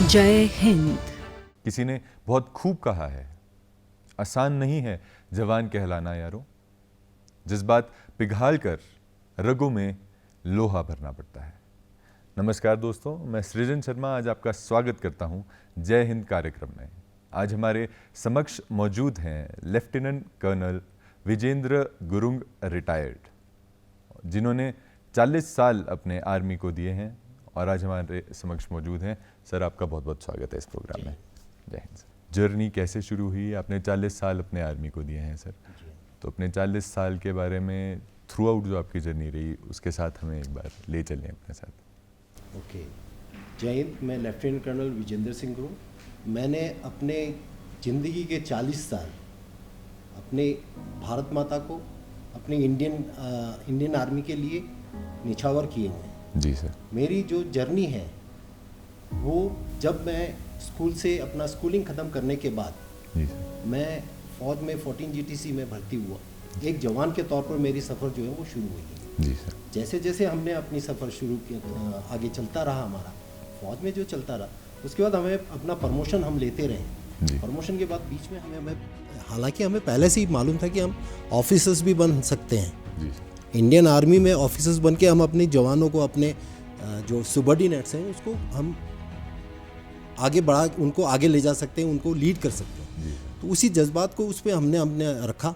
जय हिंद। किसी ने बहुत खूब कहा है, आसान नहीं है जवान कहलाना यारो, जज्बात पिघाल कर रगों में लोहा भरना पड़ता है। नमस्कार दोस्तों, मैं सृजन शर्मा आज आपका स्वागत करता हूं जय हिंद कार्यक्रम में। आज हमारे समक्ष मौजूद हैं lieutenant colonel Vijendra Gurung retired, जिन्होंने 40 साल अपने आर्मी को दिए हैं और आज हमारे समक्ष मौजूद हैं। सर, आपका बहुत बहुत स्वागत है इस प्रोग्राम में। जय हिंद सर। जर्नी कैसे शुरू हुई? आपने 40 साल अपने आर्मी को दिए हैं सर, तो अपने 40 साल के बारे में थ्रू आउट जो आपकी जर्नी रही उसके साथ हमें एक बार ले चलें अपने साथ। ओके, जय हिंद। मैं लेफ्टिनेंट कर्नल विजेंद्र सिंह गुरुंग। मैंने अपने ज़िंदगी के 40 साल अपने भारत माता को, अपने इंडियन आर्मी के लिए निछावर किए हुए हैं। जी सर। मेरी जो जर्नी है वो जब मैं स्कूल से अपना स्कूलिंग ख़त्म करने के बाद जी सर। मैं फ़ौज में 14 GTC में भर्ती हुआ। एक जवान के तौर पर मेरी सफ़र जो है वो शुरू हुई। जी सर। जैसे जैसे हमने अपनी सफ़र शुरू किया, आगे चलता रहा हमारा फ़ौज में जो चलता रहा, उसके बाद हमें अपना प्रमोशन हम लेते रहे। प्रमोशन के बाद बीच में हमें हालांकि हमें पहले से ही मालूम था कि हम ऑफिसर्स भी बन सकते हैं। जी। इंडियन आर्मी में ऑफिसर्स बन के हम अपने जवानों को, अपने जो सुबॉर्डिनेट्स हैं उसको हम आगे बढ़ा, उनको आगे ले जा सकते हैं, उनको लीड कर सकते हैं। जी। तो उसी जज्बात को उस पर हमने रखा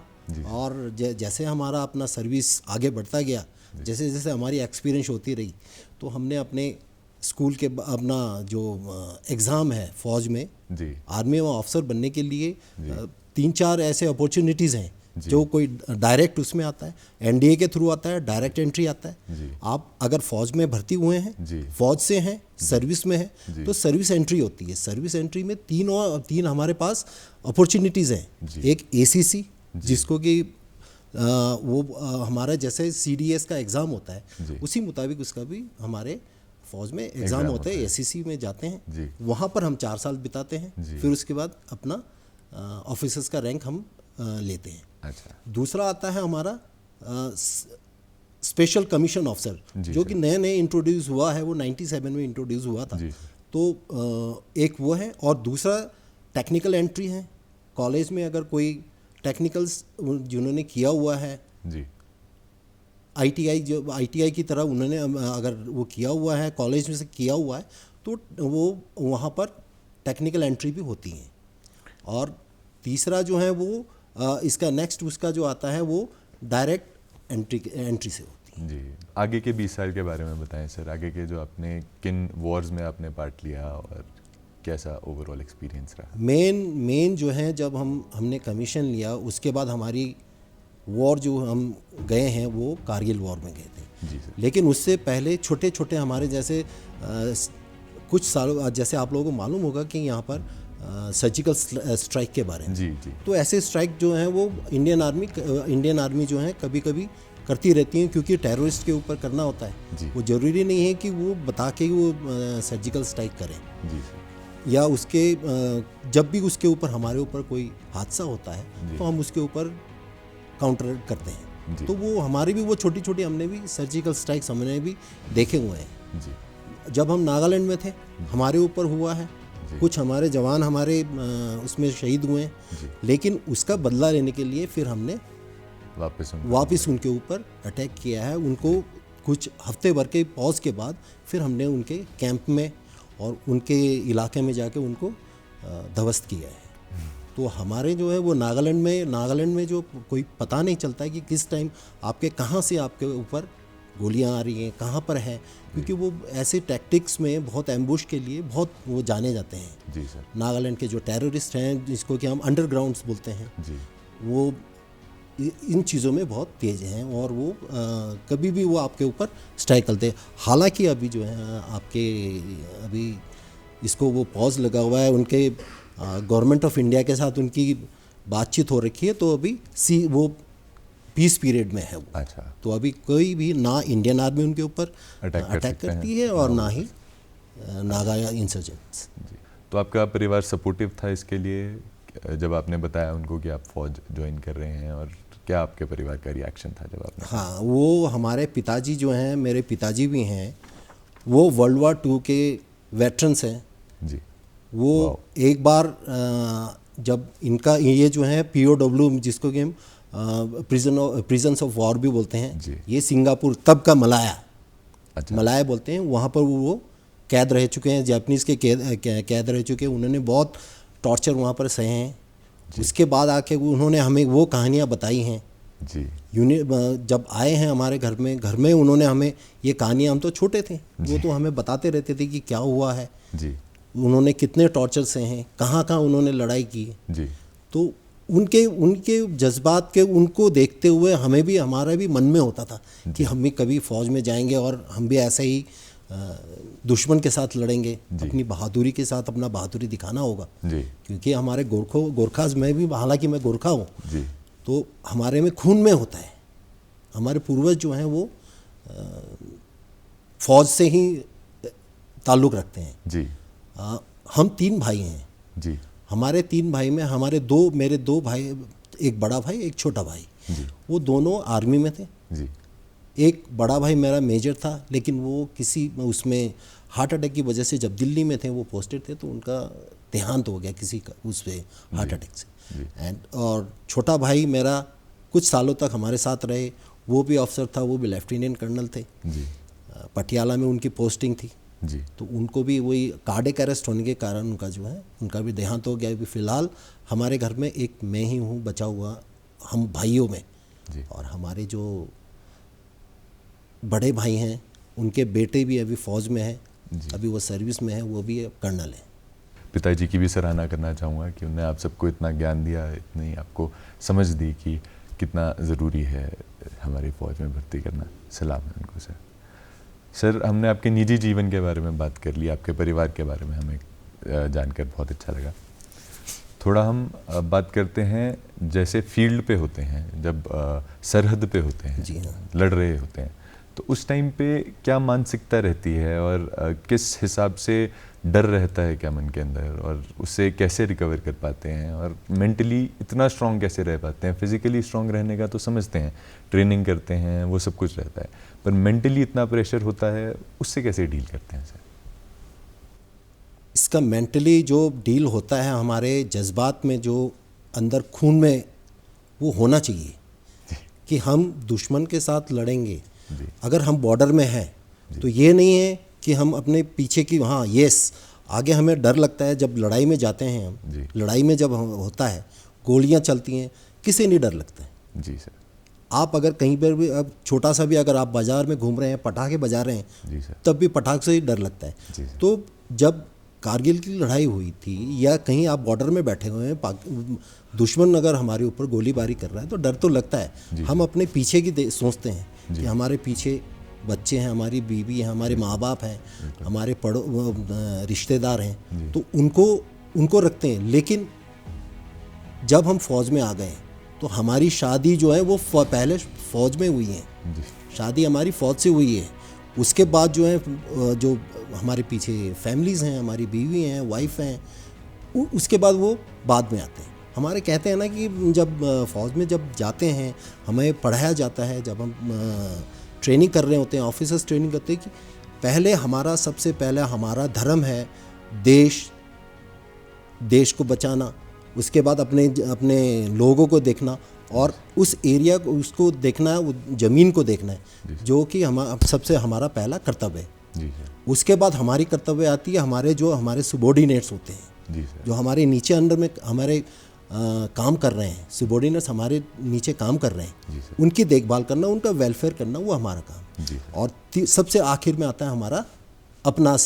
और जैसे हमारा अपना सर्विस आगे बढ़ता गया, जैसे जैसे हमारी एक्सपीरियंस होती रही, तो हमने अपने स्कूल के अपना जो एग्ज़ाम है फ़ौज में, जी। आर्मी में ऑफिसर बनने के लिए 3-4 ऐसे अपॉर्चुनिटीज़ हैं जो कोई डायरेक्ट उसमें आता है, NDA के थ्रू आता है, डायरेक्ट एंट्री आता है। आप अगर फ़ौज में भर्ती हुए हैं, फ़ौज से हैं, सर्विस में हैं, तो सर्विस एंट्री होती है। सर्विस एंट्री में तीन हमारे पास अपॉर्चुनिटीज़ हैं। एक ACC, जिसको कि वो हमारा जैसे CDS का एग्ज़ाम होता है, उसी मुताबिक उसका भी हमारे फ़ौज में एग्ज़ाम होता है। ACC में जाते हैं, वहाँ पर हम 4 साल बिताते हैं, फिर उसके बाद अपना ऑफिसर्स का रैंक हम लेते हैं। अच्छा। दूसरा आता है हमारा स्पेशल कमीशन ऑफिसर, जो कि नए नए इंट्रोड्यूस हुआ है, वो 97 में इंट्रोड्यूस हुआ था। तो एक वो है, और दूसरा टेक्निकल एंट्री है। कॉलेज में अगर कोई टेक्निकल्स जिन्होंने किया हुआ है, जी, ITI की तरह उन्होंने अगर वो किया हुआ है, कॉलेज में से किया हुआ है, तो वो वहाँ पर टेक्निकल एंट्री भी होती है। और तीसरा जो है वो इसका नेक्स्ट उसका जो आता है वो डायरेक्ट एंट्री से होती है। जी। आगे के 20 साल के बारे में बताएं सर। आगे के जो आपने किन वॉर्स में आपने पार्ट लिया और कैसा ओवरऑल एक्सपीरियंस रहा? मेन जो है, जब हमने कमीशन लिया उसके बाद हमारी वॉर जो हम गए हैं वो कारगिल वॉर में गए थे। जी सर। लेकिन उससे पहले छोटे छोटे हमारे जैसे कुछ सालों, जैसे आप लोगों को मालूम होगा कि यहाँ पर सर्जिकल स्ट्राइक के बारे में। जी। तो ऐसे स्ट्राइक जो हैं वो इंडियन आर्मी जो है कभी कभी करती रहती हैं, क्योंकि टेररिस्ट के ऊपर करना होता है। वो ज़रूरी नहीं है कि वो बता के वो सर्जिकल स्ट्राइक करें। जी। या उसके जब भी उसके ऊपर हमारे ऊपर कोई हादसा होता है तो हम उसके ऊपर काउंटर करते हैं। तो वो हमारी भी वो छोटी छोटी हमने भी सर्जिकल स्ट्राइक्स हमने भी देखे हुए हैं। जब हम नागालैंड में थे, हमारे ऊपर हुआ है, कुछ हमारे जवान हमारे उसमें शहीद हुए हैं, लेकिन उसका बदला लेने के लिए फिर हमने वापस उनके ऊपर अटैक किया है। उनको कुछ हफ्ते भर के पॉज के बाद फिर हमने उनके कैंप में और उनके इलाके में जाके उनको ध्वस्त किया है। तो हमारे जो है वो नागालैंड में जो कोई पता नहीं चलता है कि किस टाइम आपके कहाँ से आपके ऊपर गोलियां आ रही हैं, कहाँ पर है, क्योंकि वो ऐसे टैक्टिक्स में बहुत एम्बुश के लिए बहुत वो जाने जाते हैं। जी सर। नागालैंड के जो टेररिस्ट हैं, जिसको कि हम अंडरग्राउंड्स बोलते हैं, वो इन चीज़ों में बहुत तेज़ हैं और वो कभी भी वो आपके ऊपर स्ट्राइक करते हैं। हालांकि अभी जो है आपके अभी इसको वो पॉज लगा हुआ है, उनके गवर्नमेंट ऑफ इंडिया के साथ उनकी बातचीत हो रखी है, तो अभी वो पीस पीरियड में है वो। अच्छा। तो अभी कोई भी ना इंडियन आर्मी उनके ऊपर अटैक करती है और ना ही नागा इंसर्जेंट्स। तो आपका परिवार सपोर्टिव था इसके लिए जब आपने बताया उनको कि आप फौज ज्वाइन कर रहे हैं, और क्या आपके परिवार का रिएक्शन था जब आपने? हाँ, वो हमारे पिताजी जो हैं, मेरे पिताजी भी हैं, वो वर्ल्ड वार 2 के वेटरन्स हैं। जी। वो एक बार जब इनका ये जो है POW जिसको कि हम प्रिजन्स ऑफ वॉर भी बोलते जी। हैं, ये सिंगापुर तब का मलाया, अच्छा। मलाया बोलते हैं, वहाँ पर वो कैद रह चुके हैं, जापानीज़ के कैद रह चुके हैं, उन्होंने बहुत टॉर्चर वहाँ पर सहे हैं। उसके बाद आके उन्होंने हमें वो कहानियाँ बताई हैं जी। जब आए हैं हमारे घर में उन्होंने हमें ये कहानियाँ, हम तो छोटे थे, वो तो हमें बताते रहते थे कि क्या हुआ है, जी। उन्होंने कितने टॉर्चर सहे हैं, कहाँ कहाँ उन्होंने लड़ाई की। जी। तो उनके जज्बात के उनको देखते हुए हमें भी, हमारा भी मन में होता था कि हम भी कभी फ़ौज में जाएंगे और हम भी ऐसे ही दुश्मन के साथ लड़ेंगे, अपनी बहादुरी के साथ अपना बहादुरी दिखाना होगा। जी। क्योंकि हमारे गोरखाज में भी, हालांकि मैं गोरखा हूँ, जी। तो हमारे में खून में होता है। हमारे पूर्वज जो हैं वो फौज से ही ताल्लुक़ रखते हैं। जी। हम 3 भाई हैं जी। हमारे 3 भाई में मेरे 2 भाई, एक बड़ा भाई एक छोटा भाई, वो दोनों आर्मी में थे। जी। एक बड़ा भाई मेरा मेजर था, लेकिन वो किसी उसमें हार्ट अटैक की वजह से, जब दिल्ली में थे वो पोस्टेड थे, तो उनका देहांत हो गया किसी का उस पर हार्ट अटैक से। और छोटा भाई मेरा कुछ सालों तक हमारे साथ रहे, वो भी अफसर था, वो भी लेफ्टिनेंट कर्नल थे। पटियाला में उनकी पोस्टिंग थी। जी। तो उनको भी वही कार्डियक अरेस्ट होने के कारण उनका भी देहांत हो गया। अभी फ़िलहाल हमारे घर में एक मैं ही हूँ बचा हुआ, हम भाइयों में। और हमारे जो बड़े भाई हैं उनके बेटे भी अभी फ़ौज में है, अभी वो सर्विस में है, वो भी कर्नल है। पिताजी की भी सराहना करना चाहूँगा कि उन्होंने आप सबको इतना ज्ञान दिया, इतनी आपको समझ दी कि कितना ज़रूरी है हमारी फ़ौज में भर्ती करना। सलाम है उनको सर। सर, हमने आपके निजी जीवन के बारे में बात कर ली, आपके परिवार के बारे में हमें जानकर बहुत अच्छा लगा। थोड़ा हम बात करते हैं जैसे फील्ड पे होते हैं, जब सरहद पे होते हैं, जी हाँ, लड़ रहे होते हैं, तो उस टाइम पे क्या मानसिकता रहती है और किस हिसाब से डर रहता है क्या मन के अंदर, और उससे कैसे रिकवर कर पाते हैं, और मेंटली इतना स्ट्रांग कैसे रह पाते हैं? फिजिकली स्ट्रांग रहने का तो समझते हैं, ट्रेनिंग करते हैं, वो सब कुछ रहता है, पर मेंटली इतना प्रेशर होता है, उससे कैसे डील करते हैं सर? इसका मेंटली जो डील होता है, हमारे जज्बात में जो अंदर खून में वो होना चाहिए कि हम दुश्मन के साथ लड़ेंगे। अगर हम बॉर्डर में हैं तो ये नहीं है कि हम अपने पीछे की, हाँ यस, आगे हमें डर लगता है जब लड़ाई में जाते हैं हम, लड़ाई में जब होता है, गोलियां चलती हैं, किसे नहीं डर लगता है। जी सर। आप अगर कहीं पर भी, अब छोटा सा भी अगर आप बाज़ार में घूम रहे हैं, पटाखे बजा रहे हैं, जी सर, तब भी पटाखे से ही डर लगता है। तो जब कारगिल की लड़ाई हुई थी, या कहीं आप बॉर्डर में बैठे हुए हैं, दुश्मन अगर हमारे ऊपर गोलीबारी कर रहा है तो डर तो लगता है। हम अपने पीछे की सोचते हैं कि हमारे पीछे बच्चे हैं, हमारी बीवी है, हमारे माँ बाप हैं, हमारे रिश्तेदार हैं, तो उनको रखते हैं। लेकिन जब हम फौज में आ गए तो हमारी शादी जो है वो पहले फौज में हुई है, शादी हमारी फौज से हुई है। उसके बाद जो है, जो हमारे पीछे फैमिलीज़ हैं, हमारी बीवी हैं, वाइफ हैं, उसके बाद वो बाद में आते हैं। हमारे कहते हैं ना कि जब फौज में जब जाते हैं, हमें पढ़ाया जाता है, जब हम ट्रेनिंग कर रहे होते हैं, ऑफिसर्स ट्रेनिंग करते हैं, कि पहले हमारा, सबसे पहले हमारा धर्म है देश को बचाना, उसके बाद अपने लोगों को देखना, और उस एरिया को, उसको देखना है, ज़मीन को देखना है, जो कि सबसे हमारा पहला कर्तव्य है। जी सर। उसके बाद हमारी कर्तव्य आती है हमारे सुबॉर्डिनेट्स होते हैं, जी सर, जो हमारे नीचे अंडर में हमारे काम कर रहे हैं, सुबॉर्डिनेट्स हमारे नीचे काम कर रहे हैं, उनकी देखभाल करना, उनका वेलफेयर करना, वो हमारा काम। जी सर। और सबसे आखिर में आता है हमारा अपनी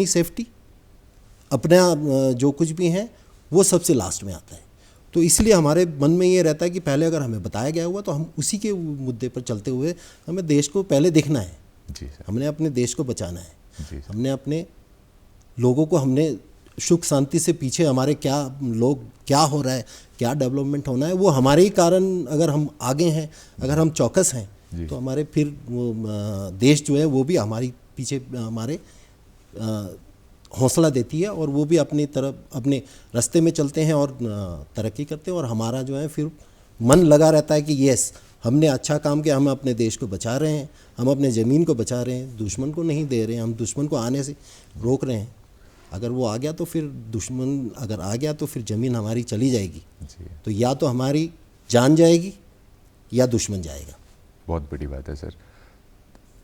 सेफ्टी, अपना जो कुछ भी है वो सबसे लास्ट में आता है। तो इसलिए हमारे मन में ये रहता है कि पहले अगर हमें बताया गया हुआ तो हम उसी के मुद्दे पर चलते हुए हमें देश को पहले देखना है। जी सर। हमने अपने देश को बचाना है। जी सर। हमने अपने लोगों को, हमने सुख शांति से पीछे हमारे क्या हो रहा है, क्या डेवलपमेंट होना है, वो हमारे ही कारण अगर हम आगे हैं, अगर हम चौकस हैं, तो हमारे फिर वो देश जो है वो भी हमारी पीछे हमारे हौसला देती है, और वो भी अपनी तरफ अपने रास्ते में चलते हैं और तरक्की करते हैं, और हमारा जो है फिर मन लगा रहता है कि यस, हमने अच्छा काम किया, हम अपने देश को बचा रहे हैं, हम अपने ज़मीन को बचा रहे हैं, दुश्मन को नहीं दे रहे हैं, हम दुश्मन को आने से रोक रहे हैं। अगर वो आ गया तो फिर दुश्मन अगर आ गया तो फिर ज़मीन हमारी चली जाएगी, जी, तो या तो हमारी जान जाएगी या दुश्मन जाएगा। बहुत बड़ी बात है सर।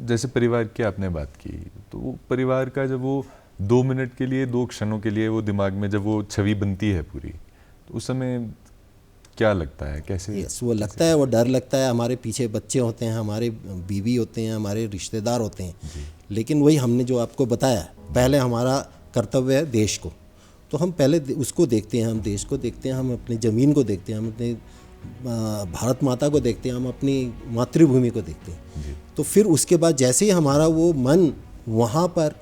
जैसे परिवार की आपने बात की, तो वो परिवार का जब वो 2 मिनट के लिए, 2 क्षणों के लिए वो दिमाग में जब वो छवि बनती है पूरी, तो उस समय क्या लगता है, कैसे? यस, वो लगता है, वो डर लगता है। हमारे पीछे बच्चे होते हैं, हमारे बीवी होते हैं, हमारे रिश्तेदार होते हैं, लेकिन वही हमने जो आपको बताया, पहले हमारा कर्तव्य है देश को, तो हम पहले उसको देखते हैं, हम देश को देखते हैं, हम अपनी ज़मीन को देखते हैं, हम अपने भारत माता को देखते हैं, हम अपनी मातृभूमि को देखते हैं। तो फिर उसके बाद जैसे ही हमारा वो मन वहाँ पर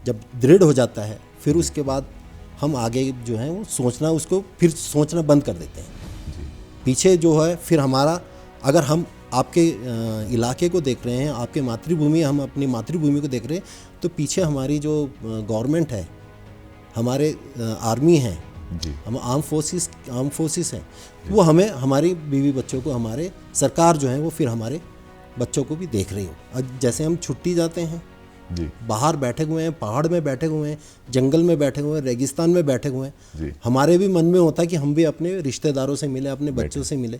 जब दृढ़ हो जाता है, फिर उसके बाद हम आगे जो है वो सोचना, उसको फिर सोचना बंद कर देते हैं। पीछे जो है फिर हमारा, अगर हम आपके इलाके को देख रहे हैं, आपके मातृभूमि, हम अपनी मातृभूमि को देख रहे हैं, तो पीछे हमारी जो गवर्नमेंट है, हमारे आर्मी है, हम आर्म फोर्सेस हैं, वो हमें, हमारी बीवी बच्चों को, हमारे सरकार जो है वो फिर हमारे बच्चों को भी देख रही हो। जैसे हम छुट्टी जाते हैं, बाहर बैठे हुए हैं, पहाड़ में बैठे हुए हैं, जंगल में बैठे हुए हैं, रेगिस्तान में बैठे हुए हैं, हमारे भी मन में होता है कि हम भी अपने रिश्तेदारों से मिले, अपने बच्चों से मिले।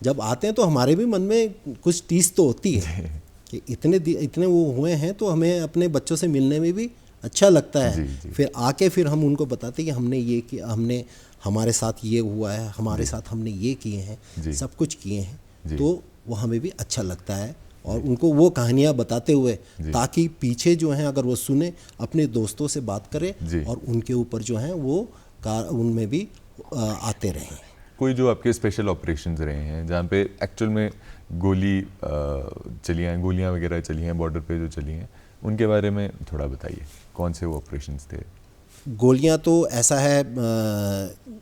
जब आते हैं तो हमारे भी मन में कुछ टीस तो होती है कि इतने वो हुए हैं, तो हमें अपने बच्चों से मिलने में भी अच्छा लगता है। फिर आके फिर हम उनको बताते हैं कि हमने ये किया, हमने, हमारे साथ ये हुआ है, हमारे साथ हमने ये किए हैं, सब कुछ किए हैं, तो वो हमें भी अच्छा लगता है। और उनको वो कहानियाँ बताते हुए, ताकि पीछे जो हैं अगर वो सुने, अपने दोस्तों से बात करें और उनके ऊपर जो हैं वो उनमें भी आते रहें। कोई जो आपके स्पेशल ऑपरेशंस रहे हैं जहाँ पे एक्चुअल में गोली चली हैं, गोलियाँ वगैरह चली हैं, बॉर्डर पे जो चली हैं, उनके बारे में थोड़ा बताइए, कौन से वो ऑपरेशंस थे? गोलियां तो ऐसा है,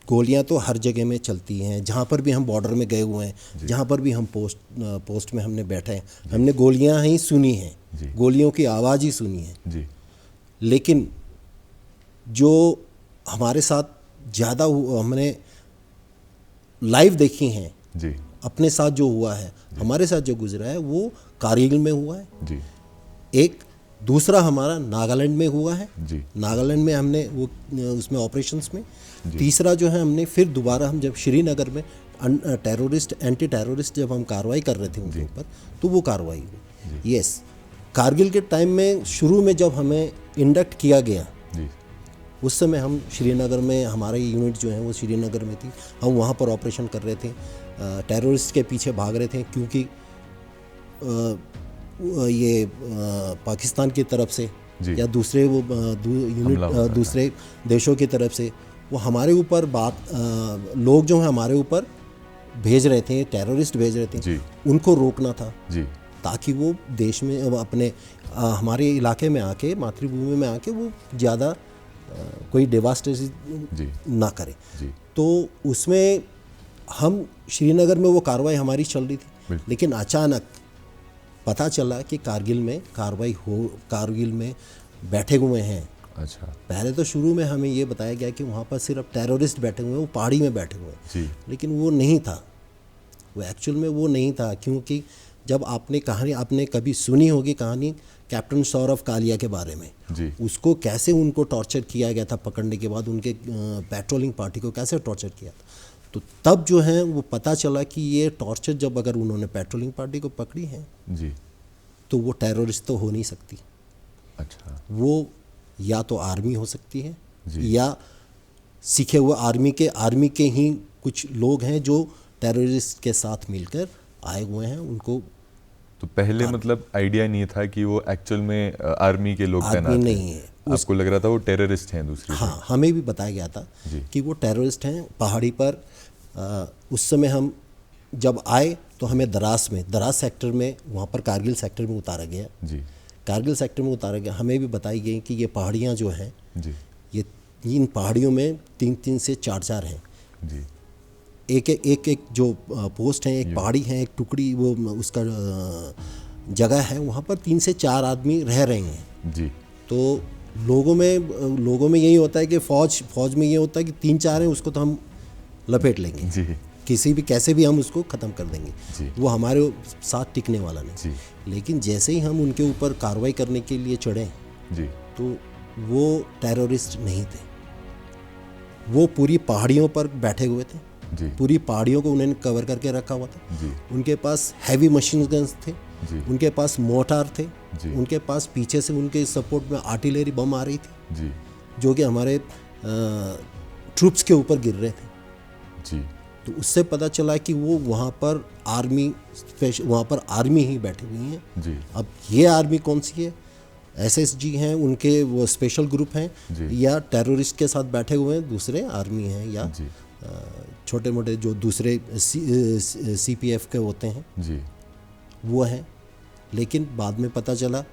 गोलियां तो हर जगह में चलती हैं, जहाँ पर भी हम बॉर्डर में गए हुए हैं, जहाँ पर भी हम पोस्ट में हमने बैठे हैं, हमने गोलियां ही सुनी हैं, गोलियों की आवाज़ ही सुनी है। लेकिन जो हमारे साथ ज़्यादा हमने लाइव देखी हैं, अपने साथ जो हुआ है, हमारे साथ जो गुजरा है, वो कारगिल में हुआ है। एक दूसरा हमारा नागालैंड में हुआ है, नागालैंड में हमने वो उसमें ऑपरेशंस में। तीसरा जो है हमने फिर दोबारा, हम जब श्रीनगर में एंटी टेररिस्ट जब हम कार्रवाई कर रहे थे उनके ऊपर, तो वो कार्रवाई हुई। यस, कारगिल के टाइम में शुरू में जब हमें इंडक्ट किया गया, उस समय हम श्रीनगर में, हमारी यूनिट जो है वो श्रीनगर में थी, हम वहाँ पर ऑपरेशन कर रहे थे, टेररिस्ट के पीछे भाग रहे थे, क्योंकि ये पाकिस्तान की तरफ से या दूसरे वो यूनिट दूसरे देशों की तरफ से वो हमारे ऊपर लोग जो हैं हमारे ऊपर भेज रहे थे, टेररिस्ट भेज रहे थे, उनको रोकना था, ताकि वो देश में अपने हमारे इलाके में आके, मातृभूमि में आके वो ज़्यादा कोई डेवास्टेशन ना करे। तो उसमें हम श्रीनगर में वो कार्रवाई हमारी चल रही थी, लेकिन अचानक पता चला कि कारगिल में कारगिल में बैठे हुए हैं। अच्छा। पहले तो शुरू में हमें ये बताया गया कि वहाँ पर सिर्फ टेररिस्ट बैठे हुए हैं, वो पहाड़ी में बैठे हुए हैं, लेकिन वो नहीं था, वो एक्चुअल में वो नहीं था। क्योंकि जब आपने कभी सुनी होगी कहानी कैप्टन सौरभ कालिया के बारे में, उसको कैसे उनको टॉर्चर किया गया था, पकड़ने के बाद उनके पेट्रोलिंग पार्टी को कैसे टॉर्चर किया था, तो तब जो है वो पता चला कि ये टॉर्चर जब अगर उन्होंने पेट्रोलिंग पार्टी को पकड़ी है, तो वो टेररिस्ट तो हो नहीं सकती। अच्छा। वो या तो आर्मी हो सकती है, या सीखे हुए आर्मी के ही कुछ लोग हैं जो टेररिस्ट के साथ मिलकर आए हुए हैं। उनको तो पहले मतलब आइडिया नहीं था कि वो एक्चुअल में आर्मी के लोग तैनात नहीं है, आपको लग रहा था वो टेररिस्ट हैं दूसरी? हाँ, हमें भी बताया गया था कि वो टेररिस्ट हैं पहाड़ी पर। उस समय हम जब आए तो हमें दराज सेक्टर में, वहाँ पर कारगिल सेक्टर में उतारा गया। कारगिल सेक्टर में उतारा गया, हमें भी बताई गई कि ये पहाड़ियाँ जो हैं, ये इन पहाड़ियों में 3 से 4 हैं। एक जो पोस्ट है, एक पहाड़ी है, एक टुकड़ी, वो उसका जगह है, वहाँ पर 3 से 4 आदमी रह रहे हैं। तो लोगों में यही होता है कि फौज में ये होता है कि 3-4 हैं, उसको तो हम लपेट लेंगे, किसी भी कैसे भी हम उसको ख़त्म कर देंगे, वो हमारे साथ टिकने वाला नहीं। लेकिन जैसे ही हम उनके ऊपर कार्रवाई करने के लिए चढ़े, तो वो टेररिस्ट नहीं थे, वो पूरी पहाड़ियों पर बैठे हुए थे, जी पूरी पहाड़ियों को उन्होंने कवर करके रखा हुआ था। जी उनके पास हैवी मशीन गन्स थे, जी उनके पास मोर्टार थे, जी उनके पास पीछे से उनके सपोर्ट में आर्टिलरी बम आ रही थी जी जो कि हमारे ट्रूप्स के ऊपर गिर रहे थे। जी तो उससे पता चला कि वो वहाँ पर आर्मी ही बैठी हुई है। जी अब ये आर्मी कौन सी है, एसएसजी हैं, उनके वो स्पेशल ग्रुप हैं, जी या टेररिस्ट के साथ बैठे हुए हैं दूसरे आर्मी हैं, या जी छोटे मोटे जो दूसरे सीपीएफ के होते हैं जी वो हैं। लेकिन बाद में पता चला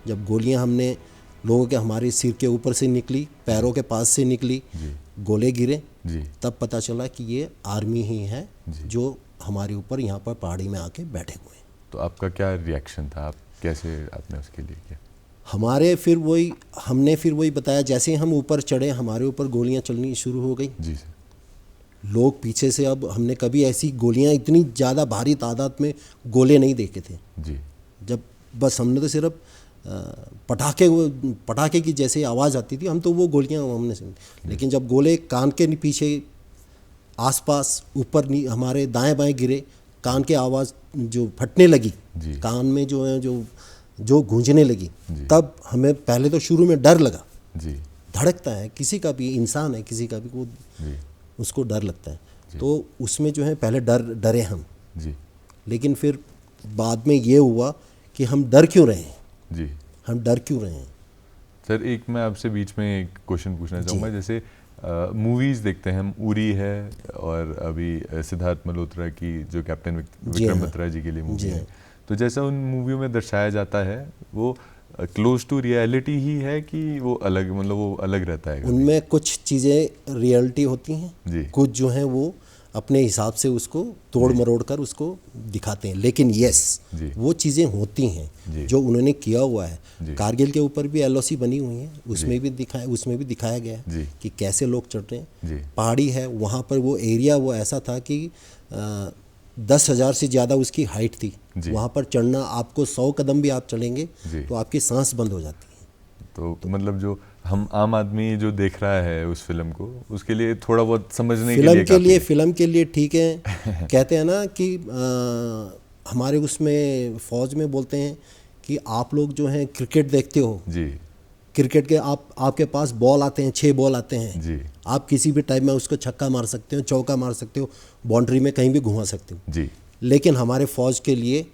जब गोलियां हमने लोगों के हमारे सिर के ऊपर से निकली, पैरों के पास से निकली, जी गोले गिरे, जी तब पता चला कि ये आर्मी ही है जी। जो हमारे ऊपर यहाँ पर पहाड़ी में आके बैठे हुए हैं। तो आपका क्या रिएक्शन था, आप कैसे आपने उसके लिए किया? हमने फिर वही बताया, जैसे ही हम ऊपर चढ़े हमारे ऊपर गोलियां चलनी शुरू हो गई। जी सर। लोग पीछे से, अब हमने कभी ऐसी गोलियां इतनी ज़्यादा भारी तादाद में गोले नहीं देखे थे। जी जब बस हमने तो सिर्फ पटाखे की जैसे आवाज़ आती थी, हम तो वो गोलियां हमने सुनी। लेकिन जब गोले कान के पीछे आसपास ऊपर हमारे दाएं बाएं गिरे, कान के आवाज़ जो फटने लगी, जी कान में जो है जो गूंजने लगी, जी। तब हमें पहले तो शुरू में डर लगा। जी धड़कता है, किसी का भी इंसान है, किसी का भी वो जी उसको डर लगता है। तो उसमें जो है पहले डरे हम, जी लेकिन फिर बाद में ये हुआ कि हम डर क्यों रहे हैं, जी। हम डर क्यों रहे हैं। सर एक मैं आपसे बीच में एक क्वेश्चन पूछना चाहूँगा, जैसे मूवीज़ देखते हैं हम, उरी है और अभी सिद्धार्थ मल्होत्रा की जो कैप्टन विक्रम बत्रा जी के लिए मूवी है, तो जैसा उन मूवियों में दर्शाया जाता है वो क्लोज टू रियलिटी ही है कि वो अलग, मतलब वो अलग रहता है? उनमें कुछ चीज़ें रियलिटी होती हैं जी। कुछ जो हैं वो अपने हिसाब से उसको तोड़ मरोड़ कर उसको दिखाते हैं, लेकिन यस वो चीज़ें होती हैं जो उन्होंने किया हुआ है। कारगिल के ऊपर भी एलओसी बनी हुई है, उसमें भी दिखाया गया है कि कैसे लोग चढ़ रहे हैं। पहाड़ी है, वहाँ पर वो एरिया वो ऐसा था कि 10,000 से ज़्यादा उसकी हाइट थी। वहाँ पर चढ़ना, आपको 100 कदम भी आप चलेंगे तो आपकी सांस बंद हो जाती है। तो मतलब जो हम आम आदमी जो देख रहा है उस फिल्म को, उसके लिए थोड़ा बहुत समझने के लिए फिल्म के लिए ठीक है। कहते हैं ना कि हमारे उसमें फौज में बोलते हैं कि आप लोग जो हैं क्रिकेट देखते हो जी, क्रिकेट के आपके पास बॉल आते हैं, 6 बॉल आते हैं जी, आप किसी भी टाइम में उसको छक्का मार सकते हो, चौका मार सकते हो, बाउंड्री में कहीं भी घुमा सकते हो जी। लेकिन हमारे फौज के लिए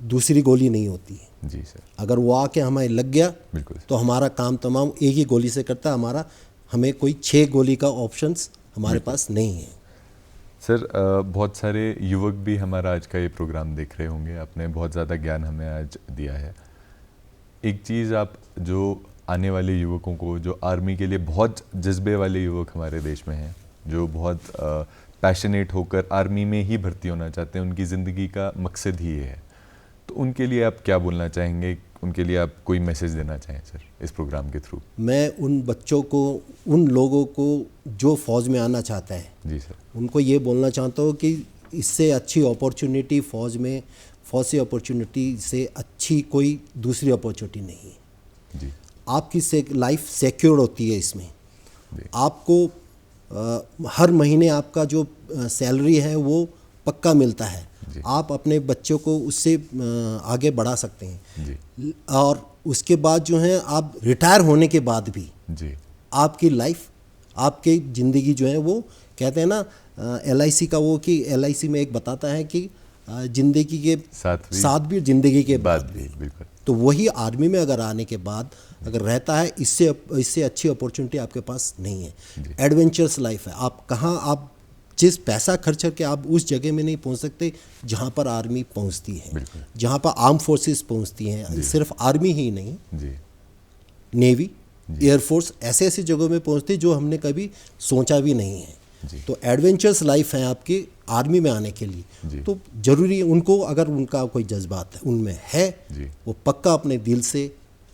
दूसरी गोली नहीं होती है जी सर। अगर वो आके हमें लग गया बिल्कुल, तो हमारा काम तमाम एक ही गोली से करता है। हमें कोई 6 गोली का ऑप्शंस हमारे पास नहीं है। सर बहुत सारे युवक भी हमारा आज का ये प्रोग्राम देख रहे होंगे, आपने बहुत ज़्यादा ज्ञान हमें आज दिया है। एक चीज़ आप जो आने वाले युवकों को, जो आर्मी के लिए बहुत जज्बे वाले युवक हमारे देश में हैं, जो बहुत पैशनेट होकर आर्मी में ही भर्ती होना चाहते हैं, उनकी ज़िंदगी का मकसद ही ये है, तो उनके लिए आप क्या बोलना चाहेंगे, उनके लिए आप कोई मैसेज देना चाहें सर इस प्रोग्राम के थ्रू? मैं उन बच्चों को, उन लोगों को जो फौज में आना चाहता है, जी सर, उनको ये बोलना चाहता हूँ कि इससे अच्छी अपॉर्चुनिटी फौज से अपॉर्चुनिटी से अच्छी कोई दूसरी अपॉर्चुनिटी नहीं है जी। आपकी लाइफ सिक्योर होती है इसमें। आपको हर महीने आपका जो सैलरी है वो पक्का मिलता है। आप अपने बच्चों को उससे आगे बढ़ा सकते हैं जी। और उसके बाद जो है आप रिटायर होने के बाद भी जी, आपकी लाइफ, आपकी ज़िंदगी जो है वो कहते हैं ना LIC का वो, कि LIC में एक बताता है कि ज़िंदगी के साथ भी ज़िंदगी के बाद भी। बिल्कुल। तो वही आर्मी में अगर आने के बाद अगर रहता है, इससे अच्छी अपॉर्चुनिटी आपके पास नहीं है। एडवेंचरस लाइफ है। आप कहाँ, आप जिस पैसा खर्च करके आप उस जगह में नहीं पहुंच सकते जहां पर आर्मी पहुंचती है, जहां पर आर्म फोर्सेस पहुंचती हैं। सिर्फ आर्मी ही नहीं, नेवी, एयरफोर्स ऐसे ऐसी जगहों में पहुंचती जो हमने कभी सोचा भी नहीं है। तो एडवेंचरस लाइफ है आपकी आर्मी में आने के लिए। तो ज़रूरी है उनको, अगर उनका कोई जज्बात है उनमें है, वो पक्का अपने दिल से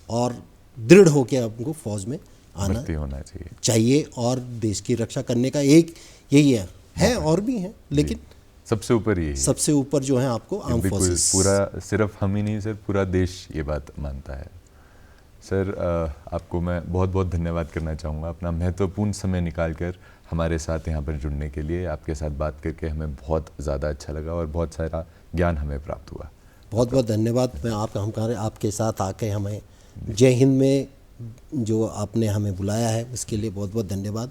और दृढ़ होकर आपको फौज में आना होना चाहिए और देश की रक्षा करने का एक यही है और भी है, लेकिन सबसे ऊपर ये, सबसे ऊपर जो है आपको आर्म फोर्सेस। पूरा सिर्फ हम ही नहीं सर, पूरा देश ये बात मानता है। सर आपको मैं बहुत बहुत धन्यवाद करना चाहूँगा अपना महत्वपूर्ण समय निकालकर हमारे साथ यहाँ पर जुड़ने के लिए। आपके साथ बात करके हमें बहुत ज़्यादा अच्छा लगा और बहुत सारा ज्ञान हमें प्राप्त हुआ। बहुत बहुत धन्यवाद। मैं आपके साथ आके हमें जय हिंद में जो आपने हमें बुलाया है उसके लिए बहुत बहुत धन्यवाद।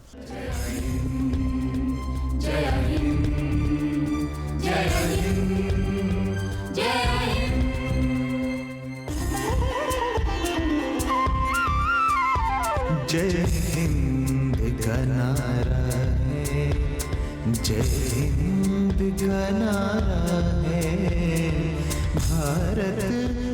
जय हिंद का नारा है, जय हिंद का नारा है, भारत